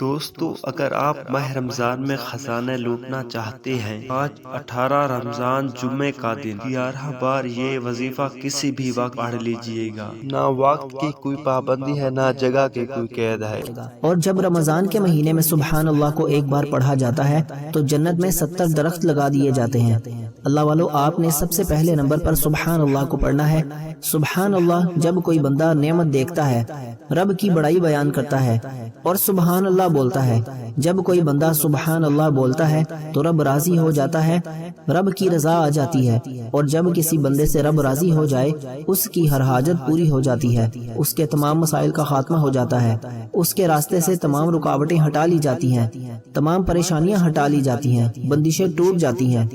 دوستو اگر آپ ماہ رمضان میں خزانہ لوٹنا چاہتے ہیں، آج 18 رمضان جمعے کا دن 11 بار یہ وظیفہ کسی بھی وقت پڑھ لیجئے گا۔ نہ وقت کی کوئی پابندی ہے، نہ جگہ کی کوئی قید ہے۔ اور جب رمضان کے مہینے میں سبحان اللہ کو ایک بار پڑھا جاتا ہے تو جنت میں 70 درخت لگا دیے جاتے ہیں۔ اللہ والو، آپ نے سب سے پہلے نمبر پر سبحان اللہ کو پڑھنا ہے۔ سبحان اللہ جب کوئی بندہ نعمت دیکھتا ہے، رب کی بڑائی بیان کرتا ہے اور سبحان اللہ بولتا ہے، جب کوئی بندہ سبحان اللہ بولتا ہے تو رب راضی ہو جاتا ہے، رب کی رضا آ جاتی ہے، اور جب کسی بندے سے رب راضی ہو جائے اس کی ہر حاجت پوری ہو جاتی ہے، اس کے تمام مسائل کا خاتمہ ہو جاتا ہے، اس کے راستے سے تمام رکاوٹیں ہٹا لی جاتی ہیں، تمام پریشانیاں ہٹا لی جاتی ہیں، بندشیں ٹوٹ جاتی ہیں،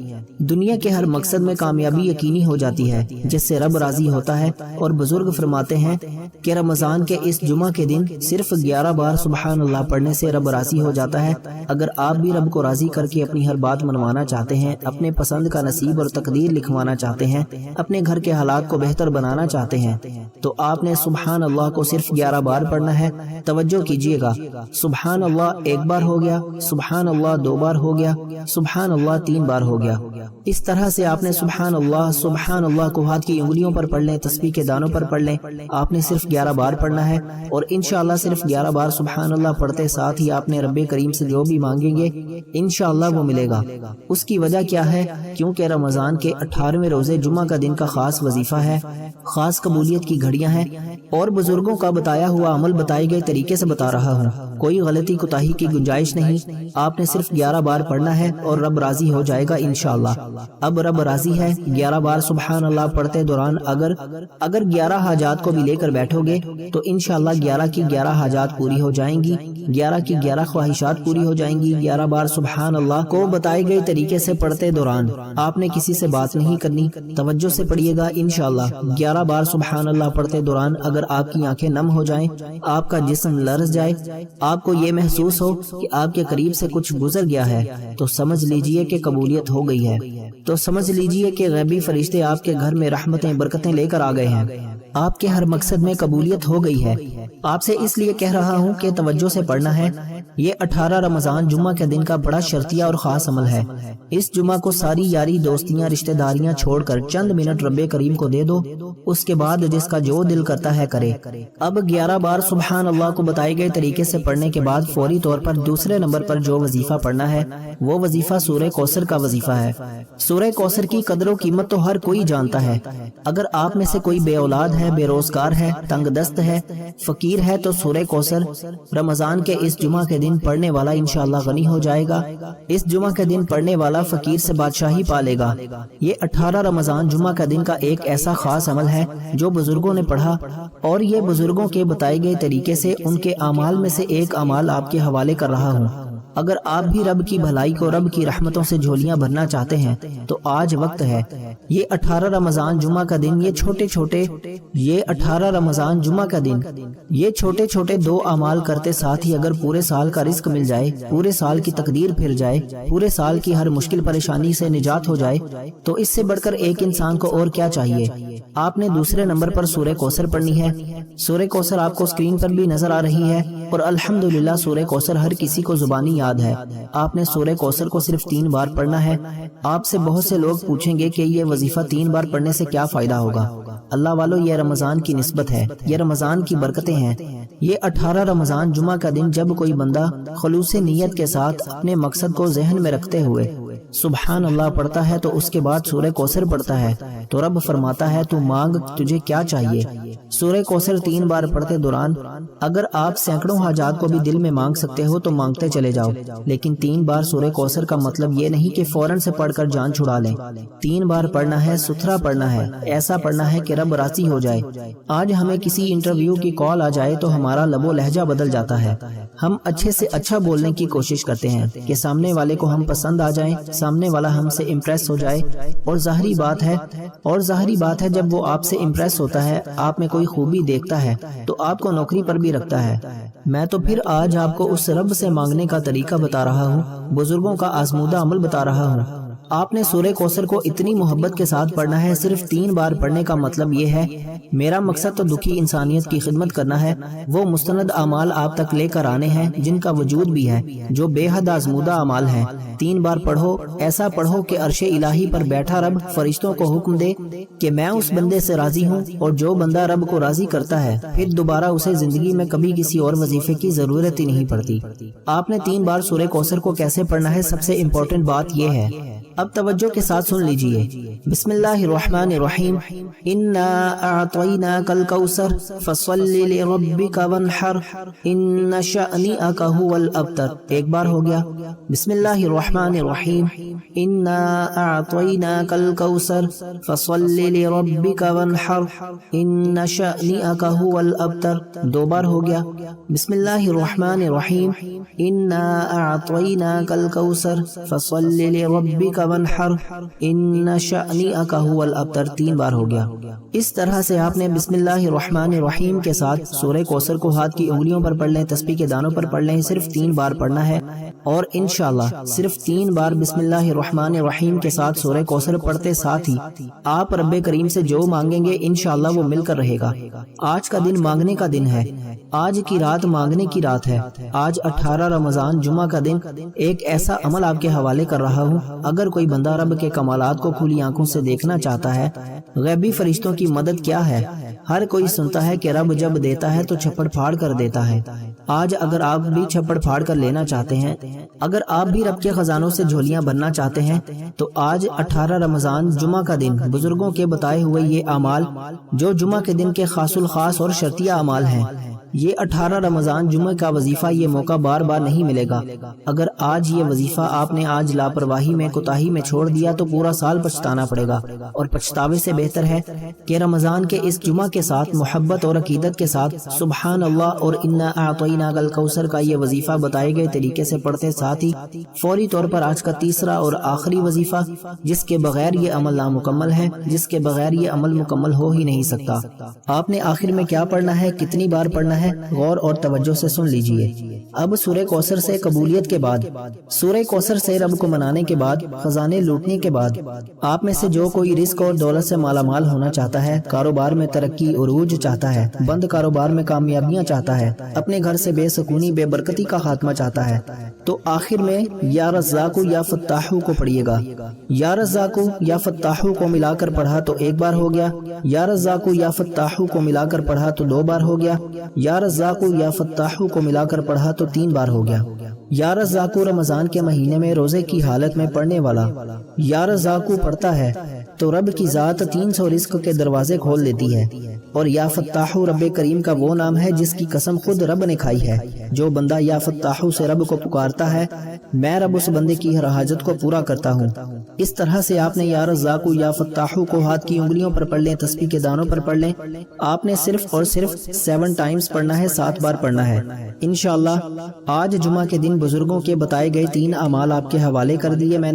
دنیا کے ہر مقصد میں کامیابی یقینی ہو جاتی ہے جس سے رب راضی ہوتا ہے۔ اور بزرگ فرماتے ہیں کہ رمضان کے اس جمعہ کے دن صرف 11 بار سبحان اللہ پڑھنے سے رب راضی ہو جاتا ہے۔ اگر آپ بھی رب کو راضی کر کے اپنی ہر بات منوانا چاہتے ہیں، اپنے پسند کا نصیب اور تقدیر لکھوانا چاہتے ہیں، اپنے گھر کے حالات کو بہتر بنانا چاہتے ہیں، تو آپ نے سبحان اللہ کو صرف 11 بار پڑھنا ہے۔ توجہ کیجئے گا، سبحان اللہ ایک بار ہو گیا، سبحان اللہ 2 بار ہو گیا، سبحان اللہ 3 بار ہو گیا۔ اس طرح سے آپ نے سبحان اللہ کو ہاتھ کی انگلیوں پر پڑھ لیں، تسبیح کے دانوں پر پڑھ لیں۔ آپ نے صرف 11 بار پڑھنا ہے، اور انشاءاللہ صرف 11 بار سبحان اللہ پڑھتے ساتھ ہی آپ نے رب کریم سے جو بھی مانگیں گے انشاءاللہ وہ ملے گا۔ اس کی وجہ کیا ہے؟ کیونکہ رمضان کے 18ویں روزے جمعہ کا دن کا خاص وظیفہ ہے، خاص قبولیت کی گھڑیاں ہیں، اور بزرگوں کا بتایا ہوا عمل بتائے گئے طریقے سے بتا رہا ہوں، کوئی غلطی کوتاہی کی گنجائش نہیں۔ آپ نے صرف 11 بار پڑھنا ہے اور رب راضی ہو جائے گا انشاءاللہ۔ اب رب راضی ہے، 11 بار سبحان اللہ پڑھتے دوران اگر 11 حاجات کو بھی لے کر بیٹھو گے تو انشاءاللہ 11 کی 11 حاجات پوری ہو جائیں گی، 11 کی 11 خواہشات پوری ہو جائیں گی۔ 11 بار سبحان اللہ کو بتائے گئے طریقے سے پڑھتے دوران آپ نے کسی سے بات نہیں کرنی، توجہ سے پڑھیے گا انشاءاللہ۔ 11 بار سبحان اللہ پڑھتے دوران اگر آپ کی آنکھیں نم ہو جائیں، آپ کا جسم لرز جائے، آپ کو یہ محسوس ہو کہ آپ کے قریب سے کچھ گزر گیا ہے، تو سمجھ لیجئے کہ قبولیت ہو گئی ہے، تو سمجھ لیجئے کہ غیبی فرشتے آپ کے گھر میں رحمتیں برکتیں لے کر آ گئے ہیں، آپ کے ہر مقصد میں قبولیت ہو گئی ہے۔ آپ سے اس لیے کہہ رہا ہوں کہ توجہ سے پڑھنا ہے۔ یہ 18 رمضان جمعہ کے دن کا بڑا شرطیہ اور خاص عمل ہے۔ اس جمعہ کو ساری یاری دوستیاں رشتہ داریاں چھوڑ کر چند منٹ رب کریم کو دے دو، اس کے بعد جس کا جو دل کرتا ہے کرے۔ اب 11 بار سبحان اللہ کو بتائے گئے طریقے سے پڑھنے کے بعد فوری طور پر دوسرے نمبر پر جو وظیفہ پڑھنا ہے وہ وظیفہ سورہ کوثر کا وظیفہ ہے۔ سورہ کوثر کی قدر و قیمت تو ہر کوئی جانتا ہے۔ اگر آپ میں سے کوئی بے اولاد ہے، بے روزگار ہے، تنگ دست ہے، فقیر ہے، تو سورہ کوثر رمضان کے اس جمعہ کے دن پڑھنے والا انشاءاللہ غنی ہو جائے گا۔ اس جمعہ کے دن پڑھنے والا فقیر سے بادشاہی پا لے گا۔ یہ 18 رمضان جمعہ کا دن کا ایک ایسا خاص عمل ہے جو بزرگوں نے پڑھا، اور یہ بزرگوں کے بتائے گئے طریقے سے ان کے اعمال میں سے ایک اعمال آپ کے حوالے کر رہا ہوں۔ اگر آپ بھی رب کی بھلائی کو، رب کی رحمتوں سے جھولیاں بھرنا چاہتے ہیں تو آج وقت ہے۔ یہ 18 رمضان جمعہ کا دن، یہ 18 رمضان جمعہ کا دن، یہ چھوٹے چھوٹے 2 اعمال کرتے ساتھ ہی اگر پورے سال کا رزق مل جائے، پورے سال کی تقدیر پھر جائے، پورے سال کی ہر مشکل پریشانی سے نجات ہو جائے، تو اس سے بڑھ کر ایک انسان کو اور کیا چاہیے؟ آپ نے دوسرے نمبر پر سورہ کوثر پڑھنی ہے۔ سورہ کوثر آپ کو اسکرین پر بھی نظر آ رہی ہے، اور الحمدللہ سورہ کوثر ہر کسی کو زبانی یاد ہے۔ آپ نے سورہ کوثر کو صرف 3 بار پڑھنا ہے۔ آپ سے بہت سے لوگ پوچھیں گے کہ یہ وظیفہ 3 بار پڑھنے سے کیا فائدہ ہوگا؟ اللہ والو، یہ رمضان کی نسبت ہے، یہ رمضان کی برکتیں ہیں۔ یہ 18 رمضان جمعہ کا دن جب کوئی بندہ خلوص نیت کے ساتھ اپنے مقصد کو ذہن میں رکھتے ہوئے سبحان اللہ پڑھتا ہے تو اس کے بعد سورہ کوثر پڑھتا ہے تو رب فرماتا ہے تو مانگ، تجھے کیا چاہیے۔ سورہ کوثر 3 بار پڑھتے دوران اگر آپ سینکڑوں حاجات کو بھی دل میں مانگ سکتے ہو تو مانگتے چلے جاؤ، لیکن 3 بار سورہ کوثر کا مطلب یہ نہیں کہ فوراً سے پڑھ کر جان چھڑا لیں۔ 3 بار پڑھنا ہے، ستھرا پڑھنا ہے، ایسا پڑھنا ہے کہ رب راضی ہو جائے۔ آج ہمیں کسی انٹرویو کی کال آ جائے تو ہمارا لب و لہجہ بدل جاتا ہے، ہم اچھے سے اچھا بولنے کی کوشش کرتے ہیں کہ سامنے والے کو ہم پسند آ جائیں، سامنے والا ہم سے امپریس ہو جائے، اور ظاہری بات ہے جب وہ آپ سے امپریس ہوتا ہے، آپ میں کوئی خوبی دیکھتا ہے تو آپ کو نوکری پر بھی رکھتا ہے۔ میں تو پھر آج آپ کو اس رب سے مانگنے کا طریقہ بتا رہا ہوں، بزرگوں کا آزمودہ عمل بتا رہا ہوں۔ آپ نے سورہ کوثر کو اتنی محبت کے ساتھ پڑھنا ہے۔ صرف 3 بار پڑھنے کا مطلب یہ ہے، میرا مقصد تو دکھی انسانیت کی خدمت کرنا ہے، وہ مستند اعمال آپ تک لے کر آنے ہیں جن کا وجود بھی ہے، جو بے حد آزمودہ اعمال ہیں۔ 3 بار پڑھو، ایسا پڑھو کہ عرش الہی پر بیٹھا رب فرشتوں کو حکم دے کہ میں اس بندے سے راضی ہوں، اور جو بندہ رب کو راضی کرتا ہے پھر دوبارہ اسے زندگی میں کبھی کسی اور وظیفے کی ضرورت ہی نہیں پڑتی۔ آپ نے 3 بار سورہ کوثر کو کیسے پڑھنا ہے، سب سے امپورٹنٹ بات یہ ہے، اب توجہ کے ساتھ سن لیجئے۔ بسم اللہ الرحمن الرحیم، انا اعطیناک الکوثر فصل لربک وانحر ان شأنک ھو الابتر۔ ایک بار ہو گیا۔ بسم اللہ الرحمن الرحیم، انا اعطیناک الکوثر فصل لربک وانحر ان شأنک ھو الابتر۔ 2 بار ہو گیا۔ بسم اللہ الرحمن الرحیم، انا اعطیناک الکوثر فصل لربک وانحر ان شأنک ھو الابتر۔ 3 بار ہو گیا۔ اس طرح سے آپ نے بسم اللہ الرحمن الرحیم کے ساتھ سورہ کوثر کو ہاتھ کی انگلیوں پر پڑھ لیں، تسبیح کے دانوں پر پڑھ لیں، صرف 3 بار پڑھنا ہے، اور انشاءاللہ صرف 3 بار بسم اللہ الرحمن الرحیم کے ساتھ سورہ کوثر پڑھتے ساتھ ہی آپ رب کریم سے جو مانگیں گے انشاءاللہ وہ مل کر رہے گا۔ آج کا دن مانگنے کا دن ہے، آج کی رات مانگنے کی رات ہے۔ آج 18 رمضان جمعہ کا دن، ایک ایسا عمل آپ کے حوالے کر رہا ہوں، اگر کوئی بندہ رب کے کمالات کو کھلی آنکھوں سے دیکھنا چاہتا ہے، غیبی فرشتوں کی مدد کیا ہے، ہر کوئی سنتا ہے کہ رب جب دیتا ہے تو چھپڑ پھاڑ کر دیتا ہے۔ آج اگر آپ بھی چھپڑ پھاڑ کر لینا چاہتے ہیں، اگر آپ بھی رب کے خزانوں سے جھولیاں بننا چاہتے ہیں، تو آج 18 رمضان جمعہ کا دن بزرگوں کے بتائے ہوئے یہ اعمال جو جمعہ کے دن کے خاص الخاص اور شرطیہ اعمال ہیں، یہ 18 رمضان جمعہ کا وظیفہ، یہ موقع بار بار نہیں ملے گا۔ اگر آج یہ وظیفہ آپ نے آج لاپرواہی میں کوتاہی میں چھوڑ دیا تو پورا سال پچھتانا پڑے گا، اور پچھتاوے سے بہتر ہے کہ رمضان کے اس جمعہ کے ساتھ محبت اور عقیدت کے ساتھ سبحان اللہ اور انا اعطیناک الکوثر کا یہ وظیفہ بتائے گئے طریقے سے پڑھتے ساتھ ہی فوری طور پر آج کا تیسرا اور آخری وظیفہ، جس کے بغیر یہ عمل نامکمل ہے، جس کے بغیر یہ عمل مکمل ہو ہی نہیں سکتا۔ آپ نے آخر میں کیا پڑھنا ہے، کتنی بار پڑھنا ہے، غور اور توجہ سے سن لیجئے۔ اب سورہ کوثر سے قبولیت کے بعد، سورہ کوثر سے رب کو منانے کے بعد، خزانے لوٹنے کے بعد، آپ میں سے جو کوئی رزق اور دولت سے مالا مال ہونا چاہتا ہے، کاروبار میں ترقی عروج چاہتا ہے، بند کاروبار میں کامیابیاں چاہتا ہے، اپنے گھر سے بے سکونی بے برکتی کا خاتمہ چاہتا ہے، تو آخر میں یا رزاقو یا فتاحو کو پڑھیے گا۔ یا رزاقو یا فتاحو کو ملا کر پڑھا تو 1 بار ہو گیا، یا رزاقو یا فتاحو کو ملا کر پڑھا تو 2 بار ہو گیا، یا رزاقو یا فتاحو کو ملا کر پڑھا تو 3 بار ہو گیا۔ یا رزاقو رمضان کے مہینے میں روزے کی حالت میں پڑھنے والا یا رزاقو پڑھتا ہے تو رب کی ذات 300 رزق کے دروازے کھول دیتی ہے، اور یا فتاحو رب کریم کا وہ نام ہے جس کی قسم خود رب نے کھائی ہے۔ جو بندہ یا فتاحو سے رب کو پکارتا ہے، میں رب اس بندے کی ہر حاجت کو پورا کرتا ہوں۔ اس طرح سے آپ نے یا رزاقو یا فتاحو کو ہاتھ کی انگلیوں پر پڑھ لیں، تسبیح کے دانوں پر پڑھ لیں۔ آپ نے صرف اور صرف 7 ٹائمز پڑھنا ہے، 7 بار پڑھنا ہے انشاءاللہ۔ آج جمعہ کے دن بزرگوں کے بتائے گئے 3 اعمال آپ کے حوالے کر دیے میں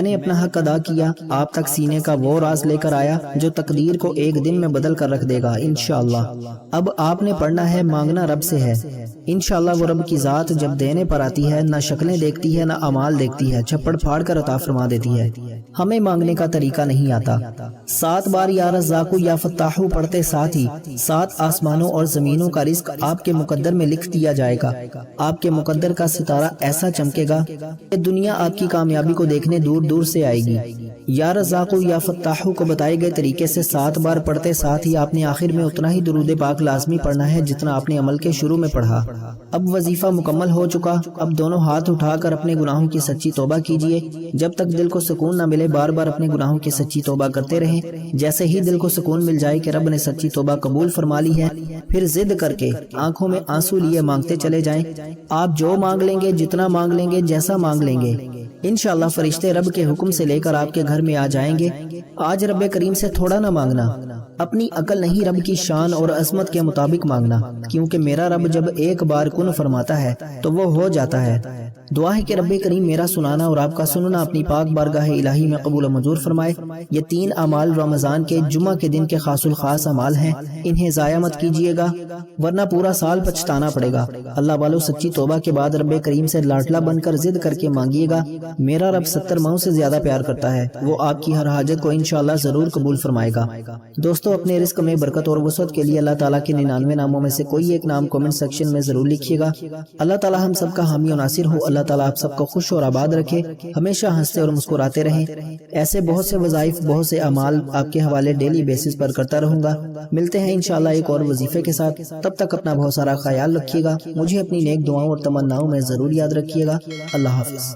نے اپنا حق ادا کیا، آپ تک سینے کا وہ راز لے کر آیا جو تقدیر کو ایک دن میں بدل کر رکھ دے گا انشاءاللہ۔ اب آپ نے پڑھنا ہے، مانگنا رب سے ہے انشاءاللہ۔ وہ رب کی ذات جب دینے پر آتی ہے، نہ شکلیں دیکھتی ہے نہ اعمال دیکھتی ہے، چھپڑ پھاڑ کر عطا فرما دیتی ہے۔ ہمیں مانگنے کا طریقہ نہیں آتا۔ 7 بار یا رزاقو یا فتاحو پڑھتے ساتھ ہی 7 آسمانوں اور زمینوں کا رزق آپ کے مقدر میں لکھ دیا جائے گا۔ آپ کے مقدر کا ستارہ ایسا چمکے گا کہ دنیا آپ کی کامیابی کو دیکھنے دور دور سے آئے گی۔ یا رزاقو یا فتاحو کو بتائے گئے طریقے سے 7 بار پڑھتے ساتھ ہی آپ نے آخر میں اتنا ہی درود پاک لازمی پڑھنا ہے جتنا آپ نے عمل کے شروع میں پڑھا۔ اب وظیفہ مکمل ہو چکا، اب دونوں ہاتھ اٹھا کر اپنے گناہوں کی سچی توبہ کیجئے۔ جب تک دل کو سکون نہ ملے بار بار اپنے گناہوں کی سچی توبہ کرتے رہیں۔ جیسے ہی دل کو سکون مل جائے کہ رب نے سچی توبہ قبول فرما لی ہے، پھر ضد کر کے آنکھوں میں آنسو لیے مانگتے چلے جائیں۔ آپ جو مانگ لیں گے، جتنا مانگ لیں گے، جیسا مانگ لیں گے، انشاءاللہ فرشتے رب کے حکم سے لے کر آپ کے گھر میں آ جائیں گے۔ آج رب کریم سے تھوڑا نہ مانگنا، اپنی عقل نہیں رب کی شان اور عظمت کے مطابق مانگنا، کیونکہ میرا رب جب ایک بار کن فرماتا ہے تو وہ ہو جاتا ہے۔ دعا ہے کہ رب کریم میرا سنانا اور آپ کا سننا اپنی پاک بارگاہ الہی میں قبول و منظور فرمائے۔ یہ 3 اعمال رمضان کے جمعہ کے دن کے خاص الخاص اعمال ہیں، انہیں ضائع مت کیجیے گا ورنہ پورا سال پچھتانا پڑے گا۔ اللہ والو سچی توبہ کے بعد رب کریم سے لاڈلا بن کر ضد کر کے مانگیے گا میرا رب 70 ماؤں سے زیادہ پیار کرتا ہے، وہ آپ کی ہر حاجت کو انشاءاللہ ضرور قبول فرمائے گا۔ دوستو اپنے رزق میں برکت اور وسعت کے لیے اللہ تعالیٰ کے 99 ناموں میں سے کوئی ایک نام کومنٹ سیکشن میں ضرور لکھیے گا۔ اللہ تعالیٰ ہم سب کا حامی و ناصر ہو۔ اللہ تعالیٰ آپ سب کو خوش اور آباد رکھے، ہمیشہ ہنستے اور مسکراتے رہیں۔ ایسے بہت سے وظائف، بہت سے اعمال آپ کے حوالے ڈیلی بیسس پر کرتا رہوں گا۔ ملتے ہیں انشاءاللہ ایک اور وظیفے کے ساتھ، تب تک اپنا بہت سارا خیال رکھیے گا، مجھے اپنی نیک دعاؤں اور تمناؤں میں ضرور یاد رکھیے گا۔ اللہ حافظ۔